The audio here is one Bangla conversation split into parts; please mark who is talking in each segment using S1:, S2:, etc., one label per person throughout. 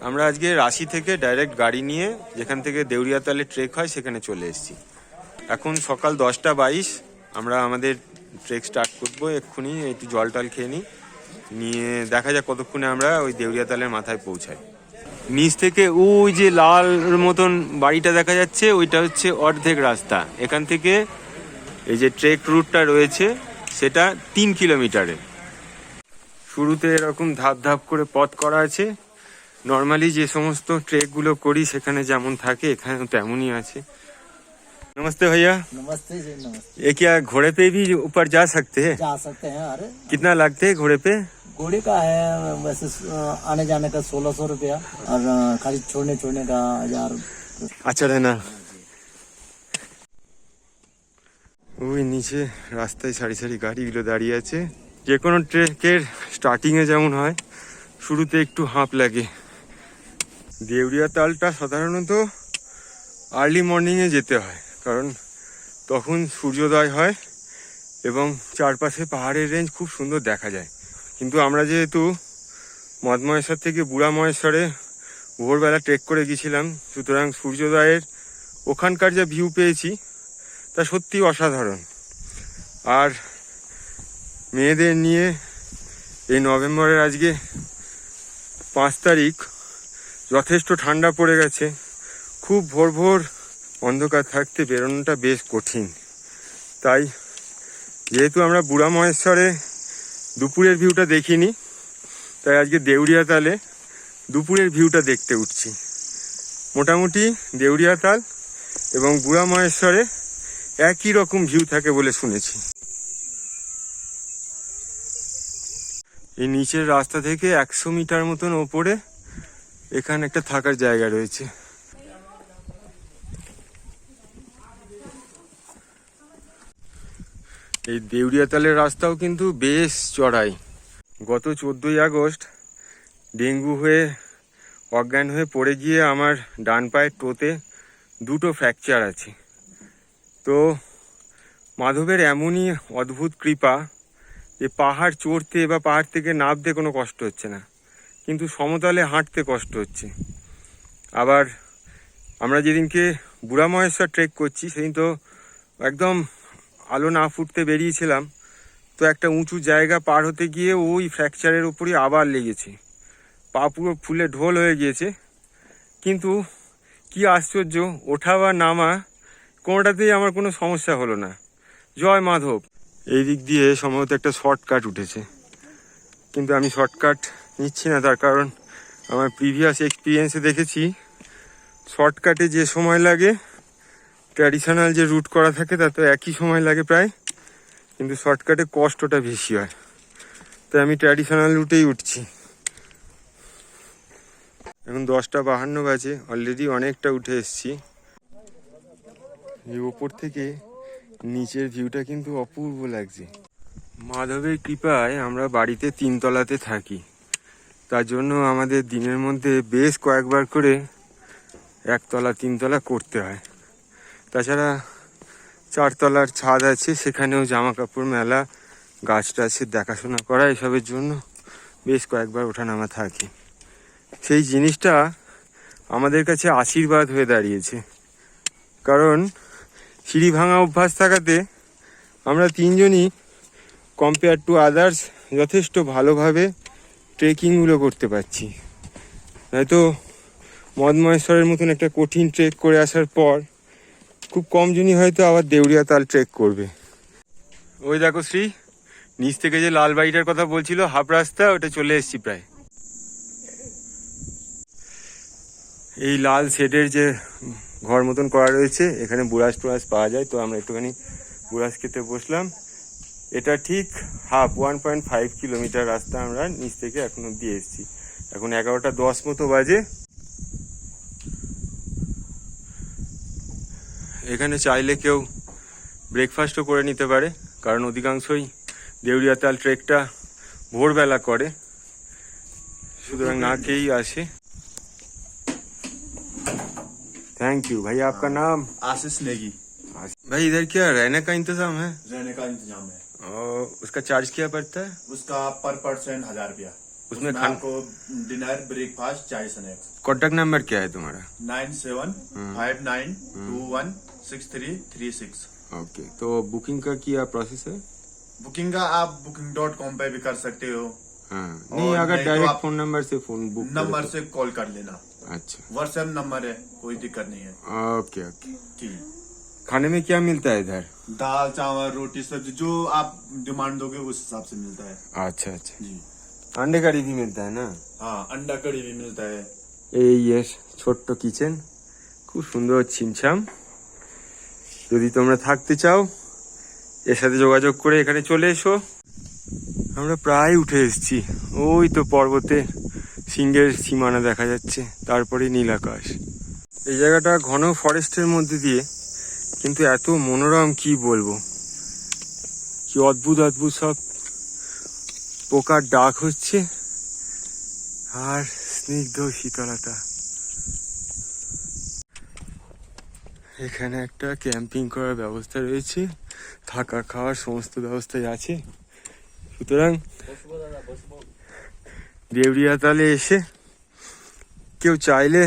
S1: আমরা আজকে রাশি থেকে ডাইরেক্ট গাড়ি নিয়ে যেখান থেকে দেউরিয়াতালে ট্রেক হয় সেখানে চলে এসেছি। এখন সকাল 10:22, আমরা আমাদের ট্রেক স্টার্ট করবো এক্ষুনি। একটু জল টল খেয়ে নিয়ে দেখা যাক কতক্ষণে আমরা ওই দেউরিয়াতালের মাথায় পৌঁছাই। নিচ থেকে ওই যে লাল মতন বাড়িটা দেখা যাচ্ছে, ওইটা হচ্ছে অর্ধেক রাস্তা। এখান থেকে এই যে ট্রেক রুটটা রয়েছে সেটা 3 কিলোমিটারের। শুরুতে এরকম ধাপ ধাপ করে পথ করা আছে। নর্মালি যে সমস্ত ট্রেকগুলো করি সেখানে যেমন থাকে এখানেও তেমনই আছে। नमस्ते भैया।
S2: नमस्ते जी, नमस्ते।
S1: ये क्या घोड़े पे भी ऊपर जा सकते हैं?
S2: जा सकते हैं। अरे
S1: कितना लगते है घोड़े पे?
S2: घोड़े का है वैसे आने जाने का 1600 रुपया और खाली छोड़ने का 1000।
S1: अच्छा रहना। ওই নিচে রাস্তায় সারি সারি গাড়িগুলো দাঁড়িয়ে আছে। যে কোনো ট্রেকের স্টার্টিংয়ে যেমন হয়, শুরুতে একটু হাঁপ লাগে। দেউরিয়াতালটা সাধারণত আর্লি মর্নিংয়ে যেতে হয়, কারণ তখন সূর্যোদয় হয় এবং চারপাশে পাহাড়ের রেঞ্জ খুব সুন্দর দেখা যায়। কিন্তু আমরা যেহেতু মদমহেশ্বর থেকে বুড়া মহেশ্বরে ভোরবেলা ট্রেক করে গেছিলাম, সুতরাং সূর্যোদয়ের ওখানকার যে ভিউ পেয়েছি তা সত্যি অসাধারণ। আর মেয়েদের নিয়ে এই নভেম্বরের আজকে 5 তারিখ, যথেষ্ট ঠান্ডা পড়ে গেছে। খুব ভোর ভোর অন্ধকার থাকতে বেরোনোটা বেশ কঠিন। তাই যেহেতু আমরা বুড়া মহেশ্বরে দুপুরের ভিউটা দেখিনি, তাই আজকে দেউরিয়াতালে দুপুরের ভিউটা দেখতে উঠছি। মোটামুটি দেউরিয়াতাল এবং বুড়া মহেশ্বরে একই রকম ভিউ থাকে বলে শুনেছি। এই নিচের রাস্তা থেকে 100 মিটার মতন ওপরে এখানে একটা থাকার জায়গা রয়েছে। এই দেউরিয়াতালের রাস্তাও কিন্তু বেশ চড়াই। গত 14ই আগস্ট ডেঙ্গু হয়ে অজ্ঞান হয়ে পড়ে গিয়ে আমার ডান পায়ের টোতে 2টো ফ্র্যাকচার আছে। তো মাধবের এমনই অদ্ভুত কৃপা যে পাহাড় চড়তে বা পাহাড় থেকে নামতে কোনো কষ্ট হচ্ছে না, কিন্তু সমতলে হাঁটতে কষ্ট হচ্ছে। আবার আমরা যেদিনকে বুড়া মহেশ্বর ট্রেক করছি সেদিন তো একদম আলো না ফুটতে বেরিয়েছিলাম, তো একটা উঁচু জায়গা পার হতে গিয়ে ওই ফ্র্যাকচারের উপরই আবার লেগেছে। পা পুরো ফুলে ঢোল হয়ে গিয়েছে। কিন্তু কি আশ্চর্য, ওঠা বা নামা কোনোটাতেই আমার কোনো সমস্যা হলো না। জয় মাধব। এই দিক দিয়ে সম্ভবত একটা শর্টকাট উঠেছে, কিন্তু আমি শর্টকাট নিচ্ছি না। তার কারণ আমার প্রিভিয়াস এক্সপিরিয়েন্সে দেখেছি শর্টকাটে যে সময় লাগে ট্র্যাডিশনাল যে রুট করা থাকে তাতে একই সময় লাগে প্রায়, কিন্তু শর্টকাটে কষ্টটা বেশি হয়। তাই আমি ট্র্যাডিশনাল রুটেই উঠছি। এখন 10:52 বাজে, অলরেডি অনেকটা উঠে এসেছি। এই ওপর থেকে নিচের ভিউটা কিন্তু অপূর্ব লাগছে। মাধবের কৃপায় আমরা বাড়িতে 3 তলাতে থাকি, তার জন্য আমাদের দিনের মধ্যে বেশ কয়েকবার করে 1 তলা 3 তলা করতে হয়। তাছাড়া 4 তলার ছাদ আছে, সেখানেও জামা কাপড় মেলা, গাছ টাছের দেখাশোনা করা, এসবের জন্য বেশ কয়েকবার ওঠানামা থাকে। সেই জিনিসটা আমাদের কাছে আশীর্বাদ হয়ে দাঁড়িয়েছে, কারণ সিঁড়ি ভাঙা অভ্যাস থাকাতে আমরা 3 জনই কম্পেয়ার টু আদার্স যথেষ্ট ভালোভাবে ট্রেকিংগুলো করতে পারছি। হয়তো মদমহেশ্বরের মতন একটা কঠিন ট্রেক করে আসার পর খুব কম জনই হয়তো আবার দেউরিয়াতাল ট্রেক করবে। ওই দেখো শ্রী, নিচ থেকে যে লাল বাড়িটার কথা বলছিল, হাফ রাস্তা, ওটা চলে এসেছি প্রায়। এই লাল শেডের যে ঘর মতন করা রয়েছে, এখানে বুড়াস টুড়াস পাওয়া যায়, তো আমরা একটুখানি বুড়াস খেতে বসলাম। এটা ঠিক 1.5 কিলোমিটার রাস্তা আমরা নিচ থেকে এখন অব্দি এসেছি। এখন 11:10 মতো বাজে। এখানে চাইলে কেউ ব্রেকফাস্টও করে নিতে পারে, কারণ অধিকাংশই দেউরিয়াতাল ট্রেকটা ভোরবেলা করে, সুতরাং না খেয়েই আসে। थैंक यू भाई। आपका नाम?
S3: आशीष नेगी।
S1: भाई इधर क्या रहने का इंतजाम है?
S3: रहने का इंतजाम है।
S1: और उसका चार्ज क्या पड़ता है?
S3: उसका पर पर्सन 1000 रुपया।
S1: उसमें
S3: उसमें आपको डिनर, ब्रेकफास्ट, चाय, स्नैक्स।
S1: कॉन्टैक्ट नंबर क्या है तुम्हारा?
S3: 9759216336।
S1: ओके, तो बुकिंग का क्या प्रोसेस है?
S3: बुकिंग का आप booking.com पे भी कर सकते हो,
S1: हाँ, नहीं
S3: और
S1: अगर
S3: नहीं तो
S1: डायरेक्ट
S3: आप
S1: फोन नंबर से फोन बुक
S3: नंबर से कॉल कर लेना।
S1: अच्छा,
S3: व्हाट्सएप नंबर है, कोई दिक्कत नहीं है।
S1: Okay okay.
S3: ठीक।
S1: खाने में क्या मिलता है इधर?
S3: दाल, चावल, रोटी, सब्जी, जो आप डिमांड दोगे उस हिसाब से मिलता है।
S1: अच्छा अच्छा,
S3: जी
S1: अंडे करी भी मिलता है ना?
S3: हाँ, अंडा कड़ी भी मिलता है।
S1: এই ছোট্ট কিচেন, খুব সুন্দর ছিমছাম। যদি তোমরা থাকতে চাও এর সাথে যোগাযোগ করে এখানে চলে এসো। আমরা প্রায় উঠে এসেছি, ওই তো পর্বতে সিংহের সীমানা দেখা যাচ্ছে, তারপরে নীল আকাশ। এই জায়গাটা ঘন ফরেস্টের মধ্যে দিয়ে, কিন্তু এত মনোরম কি বলবো, কি অদ্ভুত অদ্ভুত সব পোকার ডাক হচ্ছে আর স্নিগ্ধ শীতলতা। এখানে একটা ক্যাম্পিং করার ব্যবস্থা রয়েছে, থাকা খাওয়ার সমস্ত ব্যবস্থাই আছে। সুতরাং দেউরিয়াতালে এসে কেউ চাইলে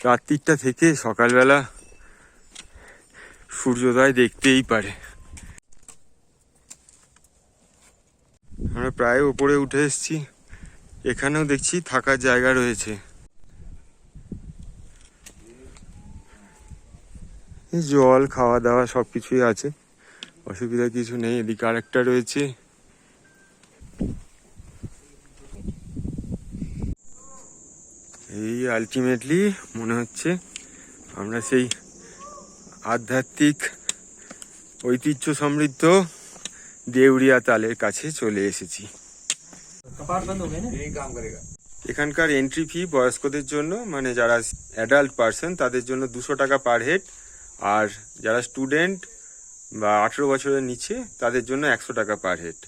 S1: রাত্রিটা থেকে সকালবেলা সূর্যোদয় দেখতেই পারে। আমরা প্রায় উপরে উঠে এসেছি, এখানেও দেখছি থাকার জায়গা রয়েছে। জল, খাওয়া দাওয়া সবকিছুই আছে, অসুবিধা কিছু নেই। এদিকে আরেকটা রয়েছে। এই আলটিমেটলি মনে হচ্ছে আমরা সেই আধ্যাত্মিক ঐতিহ্য সমৃদ্ধ দেউরিয়া তালের কাছে চলে এসেছি। এখানকার এন্ট্রি ফি বয়স্কদের জন্য, মানে যারা অ্যাডাল্ট পার্সন তাদের জন্য 200 টাকা পার হেড, আর যারা স্টুডেন্ট বা 18 বছরের নিচে তাদের জন্য 100 টাকা পার হেড,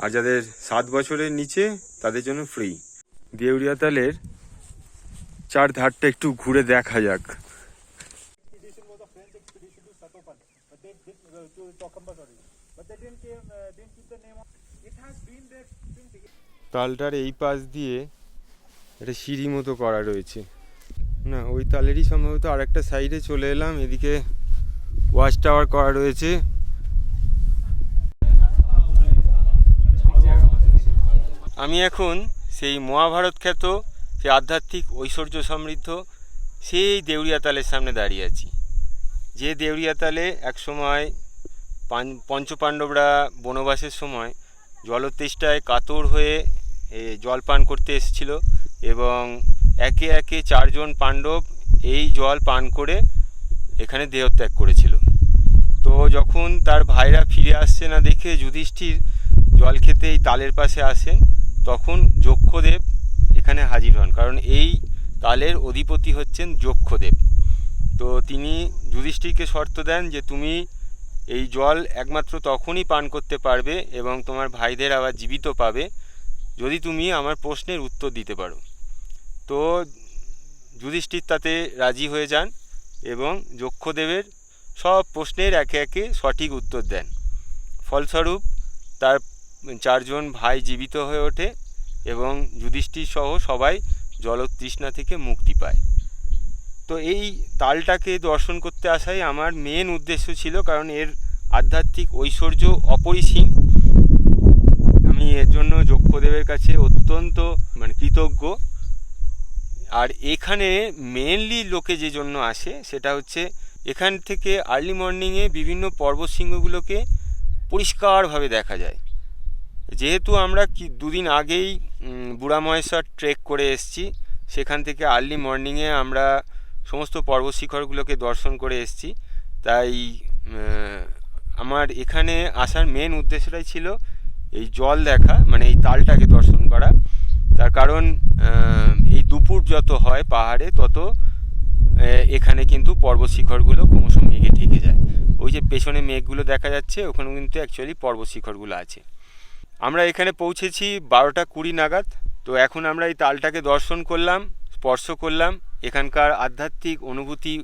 S1: আর যাদের 7 বছরের নিচে তাদের জন্য ফ্রি। দেউরিয়া তালের চার ধারটা একটু ঘুরে দেখা যাক। তালটার এই পাশ দিয়ে একটা সিঁড়ি মতো করা রয়েছে, না ওই তালেরই সম্ভবত আরেকটা সাইডে চলে এলাম। এদিকে ওয়াচ টাওয়ার করা রয়েছে। আমি এখন সেই মহাভারত খ্যাত, সেই আধ্যাত্মিক ঐশ্বর্য সমৃদ্ধ সেই দেউরিয়া তালের সামনে দাঁড়িয়ে আছি। যে দেউরিয়া তালে একসময় পঞ্চপাণ্ডবরা বনবাসের সময় জলতেষ্টায় কাতর হয়ে জল পান করতে এসেছিল, এবং একে একে 4 জন পাণ্ডব এই জল পান করে এখানে দেহত্যাগ করেছিল। তো যখন তার ভাইরা ফিরে আসছে না দেখে যুধিষ্ঠির জল খেতে এই তালের পাশে আসেন, তখন যক্ষদেব এখানে হাজির হন, কারণ এই তালের অধিপতি হচ্ছেন যক্ষদেব। তো তিনি যুধিষ্ঠিরকে শর্ত দেন যে তুমি এই জল একমাত্র তখনই পান করতে পারবে এবং তোমার ভাইদের আবার জীবিত পাবে যদি তুমি আমার প্রশ্নের উত্তর দিতে পারো। তো যুধিষ্ঠির তাতে রাজি হয়ে যান এবং যক্ষদেবের সব প্রশ্নের একে একে সঠিক উত্তর দেন। ফলস্বরূপ তার 4 জন ভাই জীবিত হয়ে ওঠে এবং যুধিষ্ঠির সহ সবাই জলতৃষ্ণা থেকে মুক্তি পায়। তো এই তালটাকে দর্শন করতে আসাই আমার মেন উদ্দেশ্য ছিল, কারণ এর আধ্যাত্মিক ঐশ্বর্য অপরিসীম। আমি এর জন্য যক্ষদেবের কাছে অত্যন্ত কৃতজ্ঞ। আর এখানে মেনলি লোকে যে জন্য আসে সেটা হচ্ছে এখান থেকে আর্লি মর্নিংয়ে বিভিন্ন পর্বত শৃঙ্গগুলোকে পরিষ্কারভাবে দেখা যায়। যেহেতু আমরা 2 দিন আগেই বুড়ামহেশ্বর ট্রেক করে এসেছি, সেখান থেকে আর্লি মর্নিংয়ে আমরা সমস্ত পর্বত শিখরগুলোকে দর্শন করে এসেছি, তাই আমার এখানে আসার মেন উদ্দেশ্যটাই ছিল এই জল দেখা, মানে এই তালটাকে দর্শন করা। তার কারণ এই দুপুর যত হয় পাহাড়ে, তত এখানে কিন্তু পর্বত শিখরগুলো ক্রমশ মেঘে ঢেকে যায়। ওই যে পেছনে মেঘগুলো দেখা যাচ্ছে, ওখানে কিন্তু অ্যাকচুয়ালি পর্বত শিখরগুলো আছে। আমরা এখানে পৌঁছেছি 12টা 20 নাগাদ। তো এখন আমরা এই তালটাকে দর্শন করলাম, স্পর্শ করলাম, এখানকার আধ্যাত্মিক অনুভূতি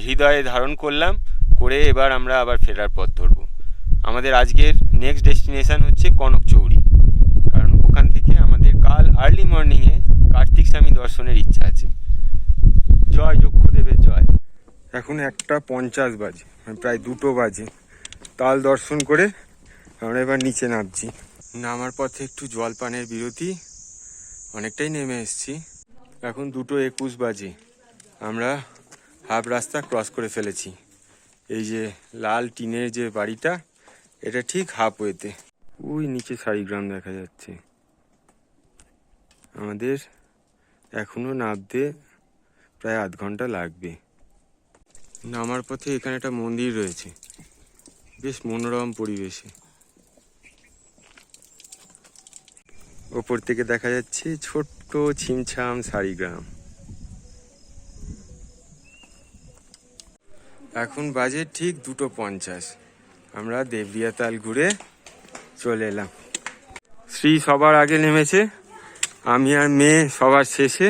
S1: হৃদয়ে ধারণ করলাম, করে এবার আমরা আবার ফেরার পথ ধরব। আমাদের আজকের নেক্সট ডেস্টিনেশন হচ্ছে কনকচৌরি, কারণ ওখান থেকে আমাদের কাল আর্লি মর্নিংয়ে কার্তিক স্বামী দর্শনের ইচ্ছা আছে। জয় যক্ষদেবের জয়। এখন 1:50 বাজে, মানে প্রায় 2 বাজে। তাল দর্শন করে আমরা এবার নিচে নামছি। নামার পথে একটু জলপানের বিরতি, অনেকটাই নেমে এসেছি। এখন 2:21 বাজে। আমরা হাফ রাস্তা ক্রস করে ফেলেছি। এই যে লাল টিনের যে বাড়িটা, এটা ঠিক হাফওয়েতে। ওই নিচে শাড়িগ্রাম দেখা যাচ্ছে। আমাদের এখনো নামতে প্রায় আধ ঘন্টা লাগবে। নামার পথে এখানে একটা মন্দির রয়েছে, বেশ মনোরম পরিবেশে। ওপর থেকে দেখা যাচ্ছে ছোট্ট ছিমছাম শাড়িগ্রাম। এখন বাজে ঠিক 2:50। আমরা দেবরিয়াতাল ঘুরে চলে এলাম। শ্রী সবার আগে নেমেছে, আমি আর মেয়ে সবার শেষে।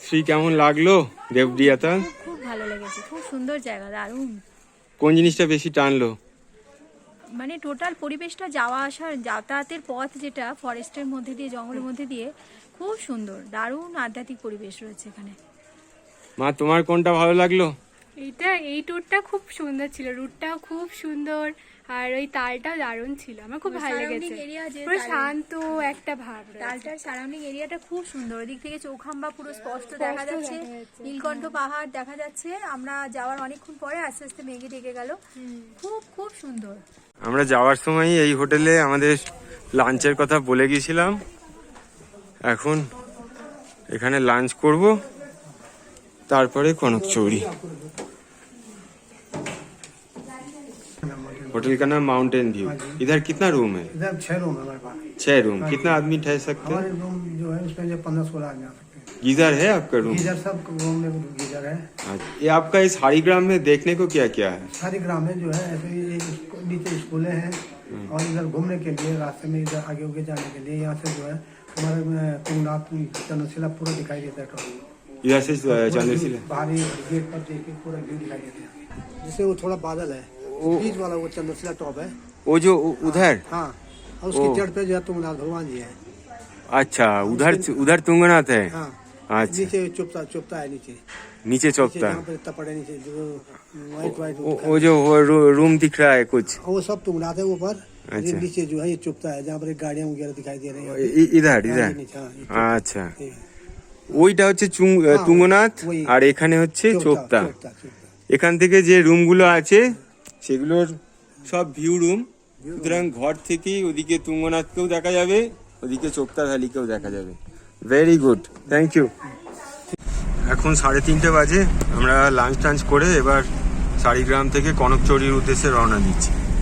S1: শ্রী, কেমন লাগলো দেবরিয়াতাল?
S4: খুব ভালো লেগেছে, খুব সুন্দর জায়গা, দারুণ।
S1: কোন জিনিসটা বেশি টানলো?
S4: মানে টোটাল পরিবেশটা, যাওয়া আসার যাতায়াতের পথ যেটা ফরেস্টের মধ্যে দিয়ে, জঙ্গলের মধ্যে দিয়ে, খুব সুন্দর, দারুণ আধ্যাত্মিক পরিবেশ রয়েছে এখানে।
S1: মা, তোমার কোনটা ভালো লাগলো?
S5: এই ট্যুরটা খুব সুন্দর ছিল, রুটটাও খুব সুন্দর, আর ওই তালটাও দারুণ ছিল, আমার খুব ভালো লেগেছে। পুরো শান্ত একটা ভাব রয়েছে।
S4: তালটার সারাউন্ডিং এরিয়াটা খুব সুন্দর, ওদিক থেকে চৌখাম্বা পুরো স্পষ্ট দেখা যাচ্ছে, নীলকণ্ঠ পাহাড় দেখা যাচ্ছে। আমরা যাওয়ার অনেকক্ষণ পরে আস্তে আস্তে মেঘে ঢেকে গেল, খুব খুব সুন্দর।
S1: আমরা যাওয়ার সময় এই হোটেলে আমাদের লাঞ্চের কথা বলে গিয়েছিলাম। এখন এখানে লাঞ্চ করব, তারপরে কনকচৌরি। होटल का नाम माउंटेन व्यू। इधर कितना रूम है?
S6: इधर 6 रूम है हमारे पास।
S1: 6 रूम। कितना आदमी ठहर सकते हैं?
S6: हमारे रूम जो है उसमें जो 15-16 आदमी आ सकते हैं।
S1: गीजर है आपका रूम?
S6: गीजर सब रूम में गीजर है।
S1: अच्छा, ये आपका इस साड़ीग्राम में देखने को क्या क्या है?
S6: सारी ग्राम में जो है ऐसे ही नीचे स्कूलें हैं, और इधर घूमने के लिए रास्ते में इधर आगे उगे जाने के लिए यहाँ से जो है हमारे तुंगनाथ चंद्रशिला पूरा दिखाई देता है।
S1: इधर से चंद्रशिला
S6: बाहरी गेट पर देखिए पूरा व्यू दिखाई देता है। जैसे वो थोड़ा बादल है, बीच वाला वो चंद्रशिला टॉप है,
S1: वो जो उधर।
S6: हाँ, और उसकी चढ़ पे जो है तुंगनाथ भगवान जी है।
S1: अच्छा, उधर तुंगनाथ है।
S6: हाँ,
S1: अच्छा,
S6: नीचे चुपता है नीचे
S1: नीचे चौकता
S6: जहाँ पर इतना पड़े नीचे जो वाइट
S1: वो जो रूम दिख रहा है कुछ,
S6: वो सब तुंगनाथ है ऊपर।
S1: अच्छा।
S6: नीचे जो है ये चुपता है, जहाँ पर गाड़ियाँ वगैरह दिखाई दे रही है।
S1: इधर
S6: हाँ,
S1: আচ্ছা, ওইটা হচ্ছে তুঙ্গনাথ,
S6: ওই।
S1: আর এখানে হচ্ছে চোপতা।
S6: चुपता।
S1: এখান থেকে যে রুমগুলো আছে সেগুলোর সব ভিউ রুম। সুতরাং ঘর থেকেই ওদিকে তুঙ্গনাথকেও দেখা যাবে, ওদিকে চোপতা ভ্যালিকেও দেখা যাবে। Very good, thank you. এখন 3:30 বাজে। আমরা লাঞ্চ টাঞ্চ করে এবার শাড়িগ্রাম থেকে কনকচৌরির উদ্দেশ্যে রওনা দিচ্ছি।